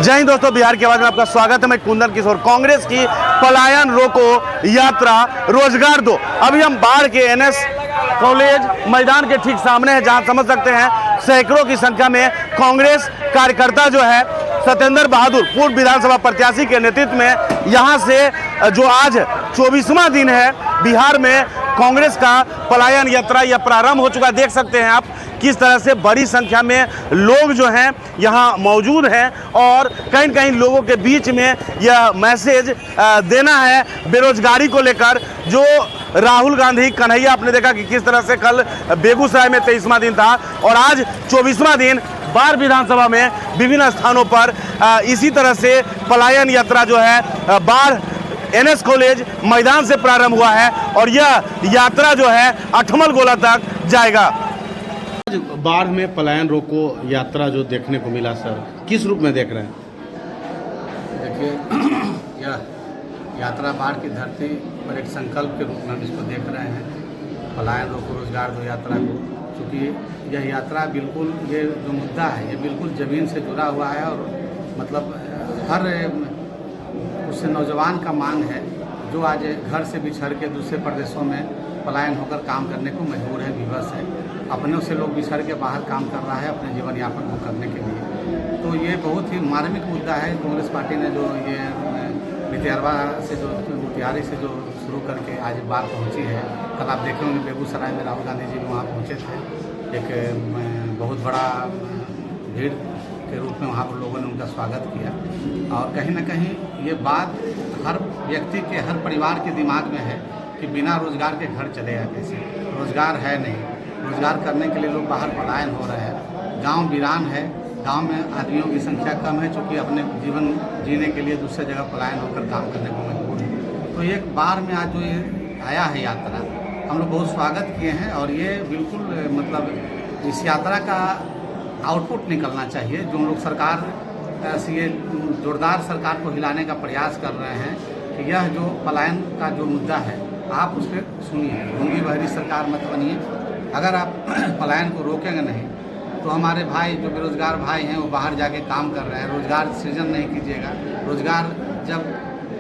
जय हिंद दोस्तों, बिहार की आवाज में आपका स्वागत है। मैं कुंदन किशोर। कांग्रेस की पलायन रोको यात्रा रोजगार दो। अभी हम बाढ़ के एनएस कॉलेज मैदान के ठीक सामने है, जहां समझ सकते हैं सैकड़ों की संख्या में कांग्रेस कार्यकर्ता जो है सत्येंद्र बहादुर पूर्व विधानसभा प्रत्याशी के नेतृत्व में यहां से जो आज 24वां दिन है बिहार में कांग्रेस का पलायन यात्रा यह प्रारंभ हो चुका। देख सकते हैं आप किस तरह से बड़ी संख्या में लोग जो हैं यहाँ मौजूद हैं और कहीं कहीं लोगों के बीच में यह मैसेज देना है बेरोजगारी को लेकर। जो राहुल गांधी कन्हैया, आपने देखा कि किस तरह से कल बेगूसराय में 23वां दिन था और आज 24वां दिन बाढ़ विधानसभा में विभिन्न स्थानों पर इसी तरह से पलायन यात्रा जो है बाढ़ एनएस कॉलेज मैदान से प्रारंभ हुआ है और यह यात्रा जो है अठमल गोला तक जाएगा। बाढ़ में पलायन रोको यात्रा जो देखने को मिला, सर किस रूप में देख रहे हैं? देखिए, यह यात्रा बाढ़ की धरती पर एक संकल्प के रूप में हम इसको देख रहे हैं, पलायन रोको रोजगार दो यात्रा को। क्योंकि यह यात्रा बिल्कुल, ये जो मुद्दा है ये बिल्कुल ज़मीन से जुड़ा हुआ है और मतलब हर उस नौजवान का मांग है जो आज घर से बिछड़ के दूसरे प्रदेशों में पलायन होकर काम करने को मजबूर है, विवश है। अपने से लोग बिछड़ के बाहर काम कर रहा है अपने जीवन यापन को करने के लिए। तो ये बहुत ही मार्मिक मुद्दा है। कांग्रेस पार्टी ने जो ये मितियारवा से जो मोतिहारी से जो शुरू करके आज बाढ़ पहुंची है। कल आप देखे होंगे बेगूसराय में राहुल गांधी जी भी वहाँ पहुँचे थे। एक बहुत बड़ा भीड़ के रूप में वहाँ पर लोगों ने उनका स्वागत किया और कहीं ना कहीं ये बात हर व्यक्ति के, हर परिवार के दिमाग में है कि बिना रोजगार के घर चलेगा कैसे। रोजगार है नहीं, रोजगार करने के लिए लोग बाहर पलायन हो रहे हैं। गांव वीरान है, गांव में आदमियों की संख्या कम है क्योंकि अपने जीवन जीने के लिए दूसरे जगह पलायन होकर काम करने को मजबूर है। तो एक बार में आज जो ये आया है यात्रा, हम लोग बहुत स्वागत किए हैं और ये बिल्कुल मतलब इस यात्रा का आउटपुट निकलना चाहिए। जो लोग सरकार से ये जोरदार सरकार को हिलाने का प्रयास कर रहे हैं कि यह जो पलायन का जो मुद्दा है आप उस पर सुनिए, गूंगी बहरी सरकार मत बनिए। अगर आप पलायन को रोकेंगे नहीं तो हमारे भाई जो बेरोजगार भाई हैं वो बाहर जाके काम कर रहे हैं, रोजगार सृजन नहीं कीजिएगा। रोजगार जब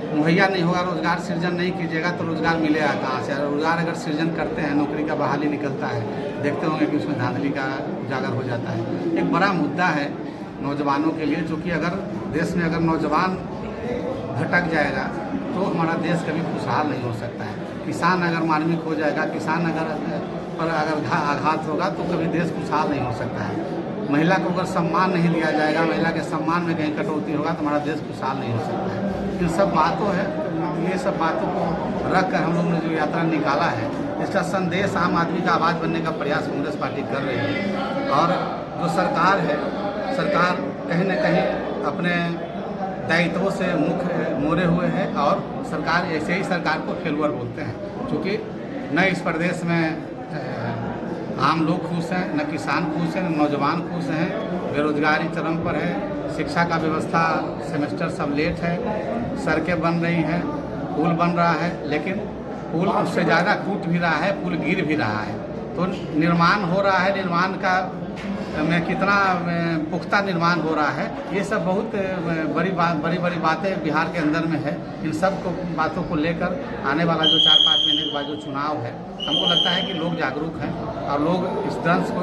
मुहैया नहीं होगा, रोजगार सृजन नहीं कीजिएगा तो रोजगार मिलेगा कहाँ से? रोजगार अगर सृजन करते हैं, नौकरी का बहाली निकलता है, देखते होंगे कि उसमें धांधली का उजागर हो जाता है। एक बड़ा मुद्दा है नौजवानों के लिए, जो कि अगर देश में अगर नौजवान भटक जाएगा तो हमारा देश कभी खुशहाल नहीं हो सकता है। किसान अगर मार्मिक हो जाएगा, किसान अगर पर अगर आघात होगा तो कभी देश खुशहाल नहीं हो सकता है। महिला को अगर सम्मान नहीं दिया जाएगा, महिला के सम्मान में कहीं कटौती होगा तो हमारा देश खुशहाल नहीं हो सकता है। इन सब बातों है, ये सब बातों को रख कर हम लोग ने जो यात्रा निकाला है, इसका संदेश आम आदमी का आवाज़ बनने का प्रयास कांग्रेस पार्टी कर रही है। और जो सरकार है, सरकार कहीं न कहीं अपने दायित्वों से मुख मोड़े हुए है और सरकार ऐसे ही सरकार को फेलुअर बोलते हैं। क्योंकि न इस प्रदेश में आम लोग खुश हैं, न किसान खुश हैं, न नौजवान खुश हैं। बेरोजगारी चरम पर है, शिक्षा का व्यवस्था सेमेस्टर सब लेट है, सड़कें बन रही हैं, पुल बन रहा है, लेकिन पुल उससे ज़्यादा टूट भी रहा है, पुल गिर भी रहा है। तो निर्माण हो रहा है, निर्माण का में कितना पुख्ता निर्माण हो रहा है, ये सब बहुत बड़ी बड़ी बातें बिहार के अंदर में है। इन सब को बातों को लेकर आने वाला जो 4-5 महीने के बाद जो चुनाव है, हमको लगता है कि लोग जागरूक हैं और लोग इस दंश को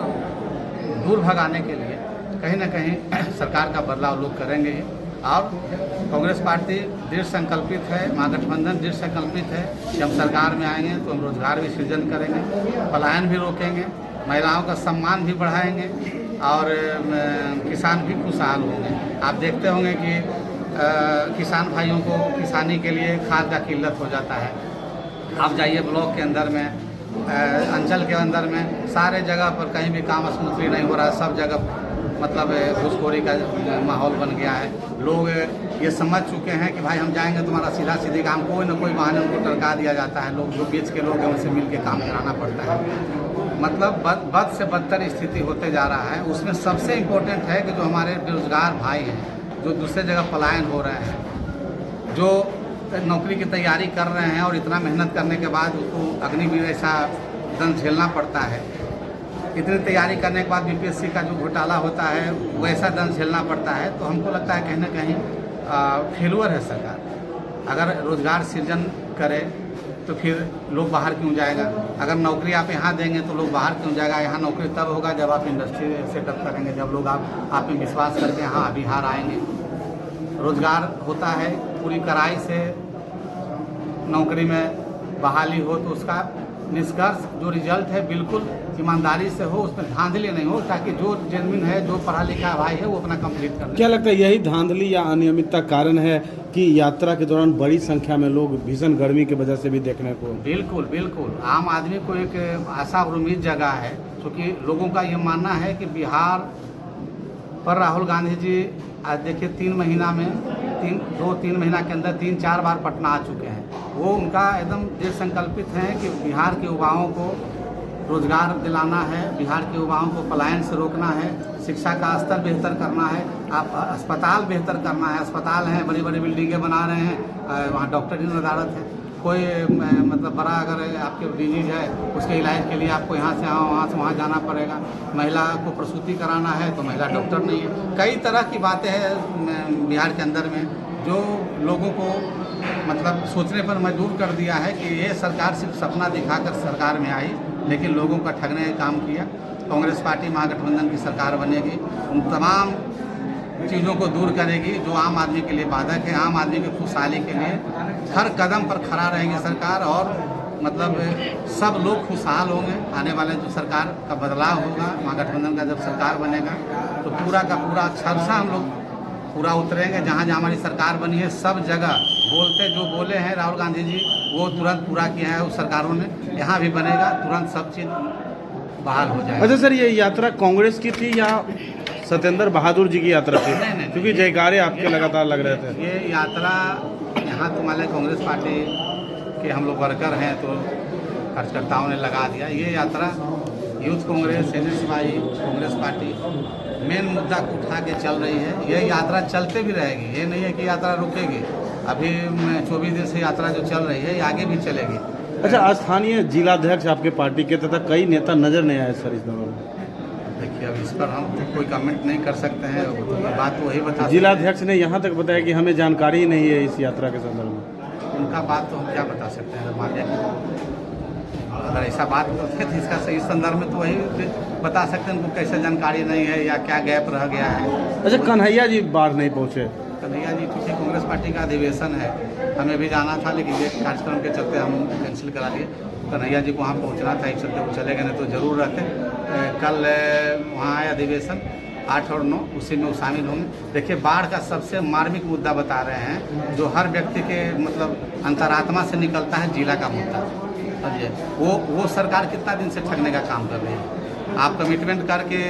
दूर भगाने के लिए कहीं ना कहीं सरकार का बदलाव लोग करेंगे ही। और कांग्रेस पार्टी दृढ़ संकल्पित है, महागठबंधन दृढ़ संकल्पित है कि हम सरकार में आएंगे तो हम रोजगार भी सृजन करेंगे, पलायन भी रोकेंगे, महिलाओं का सम्मान भी बढ़ाएंगे और किसान भी खुशहाल होंगे। आप देखते होंगे कि किसान भाइयों को किसानी के लिए खाद का किल्लत हो जाता है। आप जाइए ब्लॉक के अंदर में, अंचल के अंदर में, सारे जगह पर कहीं भी काम स्मूथली नहीं हो रहा है, सब जगह मतलब घूसखोरी का माहौल बन गया है। लोग ये समझ चुके हैं कि भाई हम जाएंगे तुम्हारा सीधा सीधे काम, कोई ना कोई बहाने उनको टरका दिया जाता है। लोग जो बीच के लोग हैं उनसे मिल के काम कराना पड़ता है। मतलब बद से बदतर स्थिति होते जा रहा है। उसमें सबसे इम्पोर्टेंट है कि जो हमारे बेरोजगार भाई हैं, जो दूसरे जगह पलायन हो रहे हैं, जो नौकरी की तैयारी कर रहे हैं और इतना मेहनत करने के बाद उसको अग्निवीर ऐसा दंड झेलना पड़ता है, इतनी तैयारी करने के बाद बीपीएससी का जो घोटाला होता है वैसा दंड झेलना पड़ता है, तो हमको लगता है कहीं ना कहीं फेलुअर है सरकार। अगर रोजगार सृजन करे तो फिर लोग बाहर क्यों जाएगा? अगर नौकरी आप यहाँ देंगे तो लोग बाहर क्यों जाएगा? यहाँ नौकरी तब होगा जब आप इंडस्ट्री सेटअप करेंगे, जब लोग आप में विश्वास करके यहाँ बिहार आएंगे। रोजगार होता है पूरी कड़ाई से नौकरी में बहाली हो तो उसका निष्कर्ष जो रिजल्ट है बिल्कुल ईमानदारी से हो, उसमें धांधली नहीं हो, ताकि जो जेन्युइन है, जो पढ़ा लिखा भाई है वो अपना कंप्लीट कर ले। क्या लगता है यही धांधली या अनियमितता कारण है कि यात्रा के दौरान बड़ी संख्या में लोग भीषण गर्मी की वजह से भी देखने को? बिल्कुल बिल्कुल, आम आदमी को एक आशा और उम्मीद जगह है, क्योंकि लोगों का ये मानना है कि बिहार पर राहुल गांधी जी आज देखिए 3 महीना में 2-3 महीना के अंदर 3-4 बार पटना आ चुके हैं। वो उनका एकदम दृढ़ संकल्पित है कि बिहार के युवाओं को रोजगार दिलाना है, बिहार के युवाओं को पलायन से रोकना है, शिक्षा का स्तर बेहतर करना है, आप अस्पताल बेहतर करना है। अस्पताल हैं, बड़ी बड़ी बिल्डिंगें बना रहे हैं, वहाँ डॉक्टर की नदारत है। कोई मतलब बड़ा अगर आपके डिजीज है उसके इलाज के लिए आपको यहाँ से वहाँ से वहाँ जाना पड़ेगा। महिला को प्रसूति कराना है तो महिला डॉक्टर नहीं है। कई तरह की बातें हैं बिहार के अंदर में जो लोगों को मतलब सोचने पर मजबूर कर दिया है कि ये सरकार सिर्फ सपना दिखाकर सरकार में आई, लेकिन लोगों का ठगने का काम किया। कांग्रेस पार्टी महागठबंधन की सरकार बनेगी, उन तमाम चीज़ों को दूर करेगी जो आम आदमी के लिए बाधक है। आम आदमी की खुशहाली के लिए हर कदम पर खड़ा रहेंगे सरकार, और मतलब सब लोग खुशहाल होंगे। आने वाले जो सरकार का बदलाव होगा, महागठबंधन का जब सरकार बनेगा तो पूरा का पूरा अक्षरशः हम लोग पूरा उतरेंगे। जहाँ जहाँ हमारी सरकार बनी है सब जगह बोलते जो बोले हैं राहुल गांधी जी वो तुरंत पूरा किया है उस सरकारों ने। यहाँ भी बनेगा, तुरंत सब चीज़ बहाल हो जाएगा। अच्छा सर, ये यात्रा कांग्रेस की थी या सत्येंद्र बहादुर जी की यात्रा थी? नहीं, क्योंकि जयकारे आपके लगातार लग रहे थे। ये यात्रा यहाँ तो मान लें कांग्रेस पार्टी के हम लोग वर्कर हैं तो कार्यकर्ताओं ने लगा दिया। ये यात्रा youth Congress, NSY Congress party main मुद्दा को उठा के चल रही है। ये यात्रा चलते भी रहेगी, ये नहीं है कि यात्रा रुकेगी। अभी 24 दिन से यात्रा जो चल रही है ये आगे भी चलेगी। अच्छा, स्थानीय जिलाध्यक्ष आपके पार्टी के तथा कई नेता नजर नहीं आए सर इस दौरान? देखिए अब इस पर हम तो कोई कमेंट नहीं कर सकते हैं, तो ये बात तो वही बता। जिलाध्यक्ष ने यहाँ तक बताया कि हमें जानकारी ही नहीं है इस यात्रा के संदर्भ में। उनका बात तो हम क्या बता सकते हैं? मान लिया अगर ऐसा बात करते तो इसका सही संदर्भ में तो वही बता सकते हैं उनको कैसे जानकारी नहीं है या क्या गैप रह गया है। अच्छा, कन्हैया जी बाढ़ नहीं पहुँचे? कन्हैया जी क्योंकि कांग्रेस पार्टी का अधिवेशन है, हमें भी जाना था लेकिन ये कार्यक्रम के चलते हम कैंसिल करा लिए। कन्हैया जी को वहाँ पहुँचना था, एक चलते वो चले गए, नहीं तो जरूर रहते। कल वहाँ आए अधिवेशन 8 और 9, उसी में वो शामिल होंगे। देखिए बाढ़ का सबसे मार्मिक मुद्दा बता रहे हैं जो हर व्यक्ति के मतलब अंतरात्मा से निकलता है, जिला का मुद्दा। समझिए वो सरकार कितना दिन से ठगने का काम कर रही है। आप कमिटमेंट करके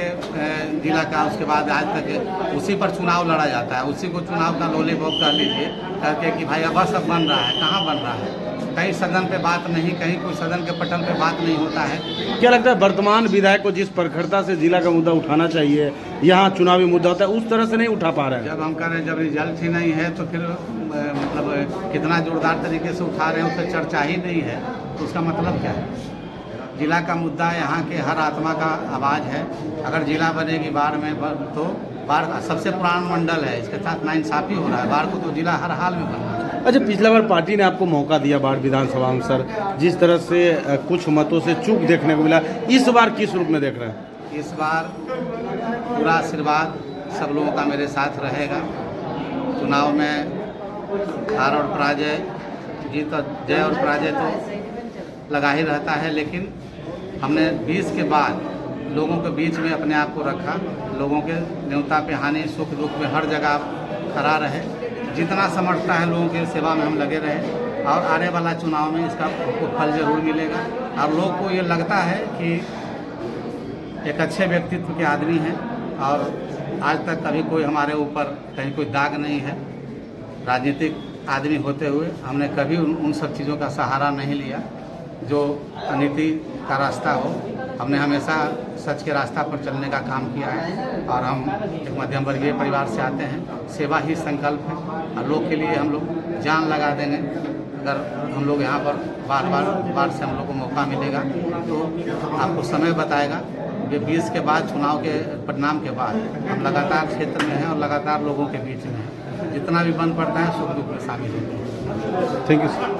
जिला का, उसके बाद आज तक उसी पर चुनाव लड़ा जाता है, उसी को चुनाव का लॉलीपॉप कर लीजिए करके कि भाई अब सब बन रहा है। कहाँ बन रहा है? कहीं सदन पे बात नहीं, कहीं कोई सदन के पटल पे बात नहीं होता है। क्या लगता है वर्तमान विधायक को जिस प्रखरता से जिला का मुद्दा उठाना चाहिए, यहाँ चुनावी मुद्दा होता है, उस तरह से नहीं उठा पा रहे हैं? जब हम कह रहे हैं जब रिजल्ट ही नहीं है तो फिर मतलब कितना जोरदार तरीके से उठा रहे हैं, उस पर चर्चा ही नहीं है तो उसका मतलब क्या है? जिला का मुद्दा यहाँ के हर आत्मा का आवाज़ है। अगर जिला बनेगी बाढ़ में तो बाढ़ सबसे पुराना मंडल है, इसके साथ नाइंसाफ़ी हो रहा है। बाढ़ को तो जिला हर हाल में बनना है। अच्छा, पिछला बार पार्टी ने आपको मौका दिया बाढ़ विधानसभा में सर, जिस तरह से कुछ मतों से चूक देखने को मिला, इस बार किस रूप में देख रहे हैं? इस बार पूरा आशीर्वाद सब लोगों का मेरे साथ रहेगा। चुनाव में हार और पराजय, जीत और जय और पराजय तो लगा ही रहता है, लेकिन हमने 20 के बाद लोगों के बीच में अपने आप को रखा। लोगों के न्योता पे हानि सुख दुख में हर जगह खड़ा रहे, जितना समर्थता है लोगों की सेवा में हम लगे रहे, और आने वाला चुनाव में इसका आपको फल जरूर मिलेगा। और लोग को ये लगता है कि एक अच्छे व्यक्तित्व के आदमी हैं, और आज तक कभी कोई हमारे ऊपर कहीं कोई दाग नहीं है। राजनीतिक आदमी होते हुए हमने कभी उन सब चीज़ों का सहारा नहीं लिया जो अनीति का रास्ता हो। हमने हमेशा सच के रास्ता पर चलने का काम किया है, और हम एक मध्यम वर्गीय परिवार से आते हैं। सेवा ही संकल्प है, और लोग के लिए हम लोग जान लगा देंगे। अगर हम लोग यहाँ पर बार से हम लोग को मौका मिलेगा तो आपको समय बताएगा ये 20 के बाद चुनाव के परिणाम के बाद हम लगातार क्षेत्र में हैं और लगातार लोगों के बीच में हैं। जितना भी बन पड़ता है सुख दुख में शामिल होते हैं। Thank you sir.